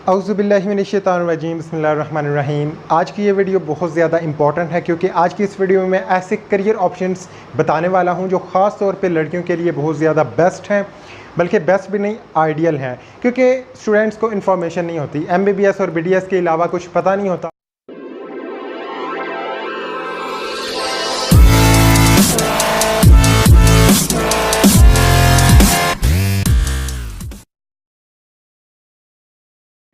औज़ुबिल्लाहिमिनश्शैतानिर्रजीम बिस्मिल्लाहिर्रहमानिर्रहीम। आज की ये वीडियो बहुत ज़्यादा इंपॉर्टेंट है क्योंकि आज की इस वीडियो में मैं ऐसे करियर ऑप्शंस बताने वाला हूं जो ख़ास तौर पे लड़कियों के लिए बहुत ज़्यादा बेस्ट हैं, बल्कि बेस्ट भी नहीं आइडियल हैं, क्योंकि स्टूडेंट्स को इन्फॉर्मेशन नहीं होती। MBBS और BDS के अलावा कुछ पता नहीं होता।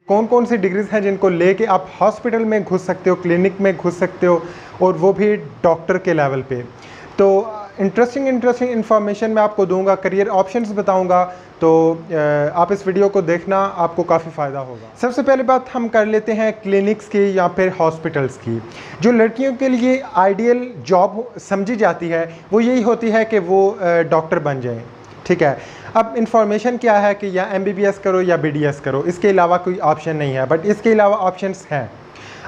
कौन कौन सी डिग्रीज़ हैं जिनको लेके आप हॉस्पिटल में घुस सकते हो, क्लिनिक में घुस सकते हो, और वो भी डॉक्टर के लेवल पे। तो इंटरेस्टिंग इन्फॉर्मेशन मैं आपको दूंगा, करियर ऑप्शंस बताऊंगा, तो आप इस वीडियो को देखना, आपको काफ़ी फ़ायदा होगा। सबसे पहले बात हम कर लेते हैं क्लिनिक्स की या फिर हॉस्पिटल्स की। जो लड़कियों के लिए आइडियल जॉब समझी जाती है वो यही होती है कि वो डॉक्टर बन जाएँ, ठीक है। अब इन्फॉर्मेशन क्या है कि या MBBS करो या BDS करो, इसके अलावा कोई ऑप्शन नहीं है। बट इसके अलावा ऑप्शंस हैं।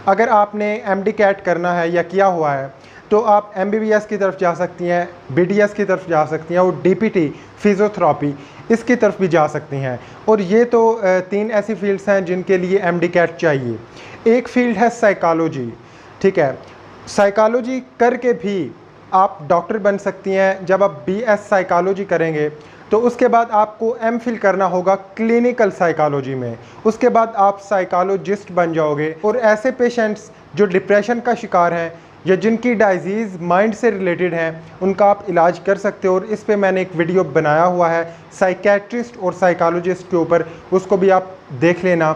अगर आपने MD कैट करना है या किया हुआ है तो आप MBBS की तरफ जा सकती हैं, BDS की तरफ जा सकती हैं, और DPT फिज़ियोथेरेपी इसकी तरफ भी जा सकती हैं। और ये तो तीन ऐसी फील्ड्स हैं जिनके लिए MD कैट चाहिए। एक फील्ड है साइकोलॉजी, ठीक है। साइकोलॉजी करके भी आप डॉक्टर बन सकती हैं। जब आप BS साइकोलॉजी करेंगे तो उसके बाद आपको MPhil करना होगा क्लिनिकल साइकोलॉजी में। उसके बाद आप साइकोलॉजिस्ट बन जाओगे, और ऐसे पेशेंट्स जो डिप्रेशन का शिकार हैं या जिनकी डाइजीज़ माइंड से रिलेटेड हैं उनका आप इलाज कर सकते हो। और इस पे मैंने एक वीडियो बनाया हुआ है साइकेट्रिस्ट और साइकोलॉजिस्ट के ऊपर, उसको भी आप देख लेना।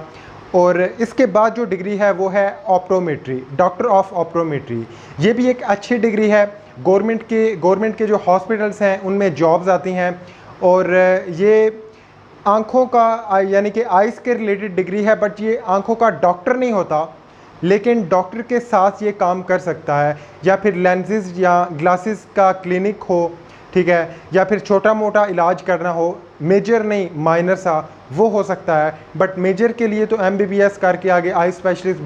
और इसके बाद जो डिग्री है वो है ऑप्टोमेट्री, डॉक्टर ऑफ ऑप्टोमेट्री। ये भी एक अच्छी डिग्री है। गवर्नमेंट के जो हॉस्पिटल्स हैं उनमें जॉब्स आती हैं, और ये आँखों का यानी कि आइज़ के रिलेटेड डिग्री है। बट ये आँखों का डॉक्टर नहीं होता, लेकिन डॉक्टर के साथ ये काम कर सकता है। या फिर लेंसेज या ग्लासेस का क्लिनिक हो, ठीक है, या फिर छोटा मोटा इलाज करना हो, मेजर नहीं माइनर सा, वो हो सकता है। बट मेजर के लिए तो MBBS करके आगे आई स्पेशलिस्ट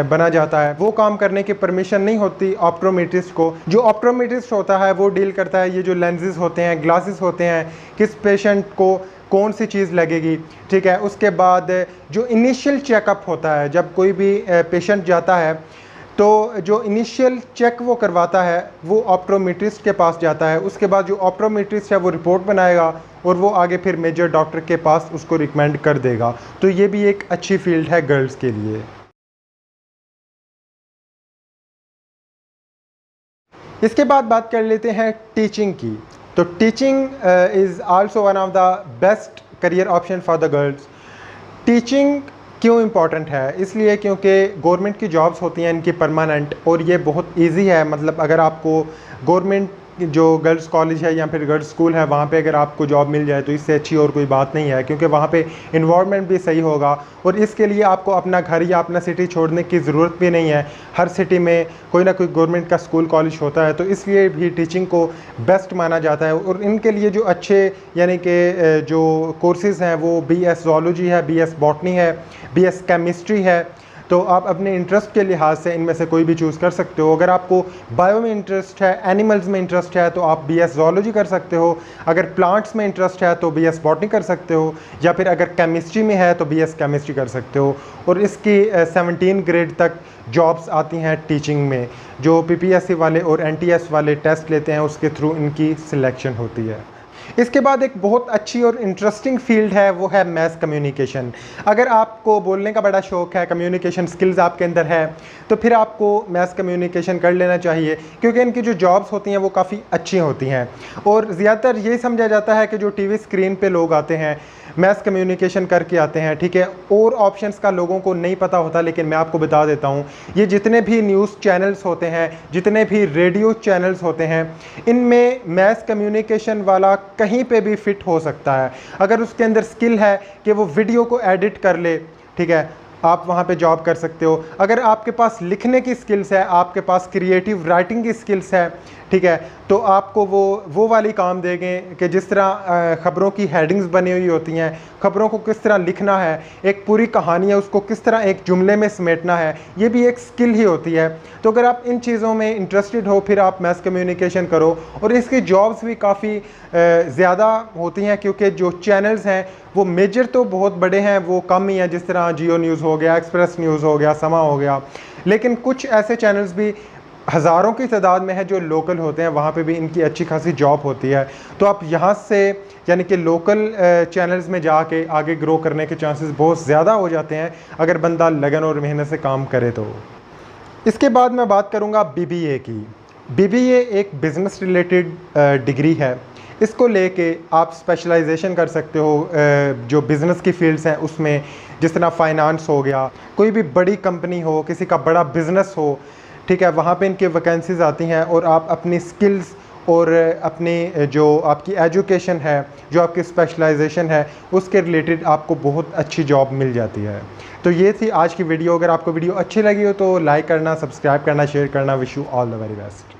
बना जाता है। वो काम करने की परमिशन नहीं होती ऑप्टोमेट्रिस्ट को। जो ऑप्टोमेट्रिस्ट होता है वो डील करता है ये जो लेंसेज होते हैं, ग्लासेस होते हैं, किस पेशेंट को कौन सी चीज़ लगेगी, ठीक है। उसके बाद जो इनिशियल चेकअप होता है, जब कोई भी पेशेंट जाता है तो जो इनिशियल चेक वो करवाता है वो ऑप्टोमेट्रिस्ट के पास जाता है। उसके बाद जो ऑप्टोमेट्रिस्ट है वो रिपोर्ट बनाएगा और वो आगे फिर मेजर डॉक्टर के पास उसको रिकमेंड कर देगा। तो ये भी एक अच्छी फील्ड है गर्ल्स के लिए। इसके बाद बात कर लेते हैं टीचिंग की। तो teaching is also one of the best career option for the girls. Teaching क्यों इम्पॉर्टेंट है? इसलिए क्योंकि गवर्नमेंट की जॉब्स होती हैं इनकी परमानेंट, और ये बहुत इजी है। मतलब अगर आपको गवर्नमेंट जो गर्ल्स कॉलेज है या फिर गर्ल्स स्कूल है वहाँ पे अगर आपको जॉब मिल जाए तो इससे अच्छी और कोई बात नहीं है, क्योंकि वहाँ पे इन्वायरमेंट भी सही होगा। और इसके लिए आपको अपना घर या अपना सिटी छोड़ने की ज़रूरत भी नहीं है। हर सिटी में कोई ना कोई गवर्नमेंट का स्कूल कॉलेज होता है, तो इसलिए भी टीचिंग को बेस्ट माना जाता है। और इनके लिए जो अच्छे यानी कि जो कोर्सेज़ हैं वो BS ज़ूलॉजी है, BS बॉटनी है, BS केमिस्ट्री है। तो आप अपने इंटरेस्ट के लिहाज से इनमें से कोई भी चूज़ कर सकते हो। अगर आपको बायो में इंटरेस्ट है, एनिमल्स में इंटरेस्ट है, तो आप BS ज़ूलॉजी कर सकते हो। अगर प्लांट्स में इंटरेस्ट है तो BS बॉटनी कर सकते हो, या फिर अगर केमिस्ट्री में है तो BS केमिस्ट्री कर सकते हो। और इसकी 17 ग्रेड तक जॉब्स आती हैं टीचिंग में। जो PPSC वाले और NTS वाले टेस्ट लेते हैं उसके थ्रू इनकी सिलेक्शन होती है। इसके बाद एक बहुत अच्छी और इंटरेस्टिंग फील्ड है, वो है मैस कम्युनिकेशन। अगर आपको बोलने का बड़ा शौक़ है, कम्युनिकेशन स्किल्स आपके अंदर है, तो फिर आपको मैस कम्युनिकेशन कर लेना चाहिए, क्योंकि इनकी जो जॉब्स होती हैं वो काफ़ी अच्छी होती हैं। और ज़्यादातर ये समझा जाता है कि जो TV स्क्रीन पे लोग आते हैं मैस कम्युनिकेशन करके आते हैं, ठीक है। और ऑप्शंस का लोगों को नहीं पता होता, लेकिन मैं आपको बता देता हूँ, ये जितने भी न्यूज़ चैनल्स होते हैं, जितने भी रेडियो चैनल्स होते हैं, इनमें मैस कम्युनिकेशन वाला कहीं पे भी फिट हो सकता है। अगर उसके अंदर स्किल है कि वो वीडियो को एडिट कर ले, ठीक है, आप वहाँ पे जॉब कर सकते हो। अगर आपके पास लिखने की स्किल्स है, आपके पास क्रिएटिव राइटिंग की स्किल्स है, ठीक है, तो आपको वो वाली काम देंगे कि जिस तरह ख़बरों की हेडिंग्स बनी हुई होती हैं, ख़बरों को किस तरह लिखना है, एक पूरी कहानी है उसको किस तरह एक जुमले में समेटना है, ये भी एक स्किल ही होती है। तो अगर आप इन चीज़ों में इंटरेस्टेड हो फिर आप मैस कम्युनिकेशन करो। और इसकी जॉब्स भी काफ़ी ज़्यादा होती हैं, क्योंकि जो चैनल्स हैं वो मेजर तो बहुत बड़े हैं, वो कम ही हैं, जिस तरह जियो न्यूज़ हो गया, एक्सप्रेस न्यूज़ हो गया, समा हो गया। लेकिन कुछ ऐसे चैनल्स भी हज़ारों की तादाद में है जो लोकल होते हैं, वहाँ पे भी इनकी अच्छी खासी जॉब होती है। तो आप यहाँ से यानी कि लोकल चैनल्स में जाके आगे ग्रो करने के चांसेस बहुत ज़्यादा हो जाते हैं अगर बंदा लगन और मेहनत से काम करे तो। इसके बाद मैं बात करूँगा BBA की। BBA एक बिज़नेस रिलेटेड डिग्री है। इसको लेके आप स्पेशलाइजेशन कर सकते हो जो बिज़नेस की फील्ड्स हैं उसमें, जिस तरह फाइनेंस हो गया, कोई भी बड़ी कंपनी हो, किसी का बड़ा बिज़नेस हो, ठीक है, वहाँ पे इनके वैकेंसीज़ आती हैं और आप अपनी स्किल्स और अपनी जो आपकी एजुकेशन है, जो आपकी स्पेशलाइजेशन है, उसके रिलेटेड आपको बहुत अच्छी जॉब मिल जाती है। तो ये थी आज की वीडियो। अगर आपको वीडियो अच्छी लगी हो तो लाइक करना, सब्सक्राइब करना, शेयर करना। Wish you all the very best.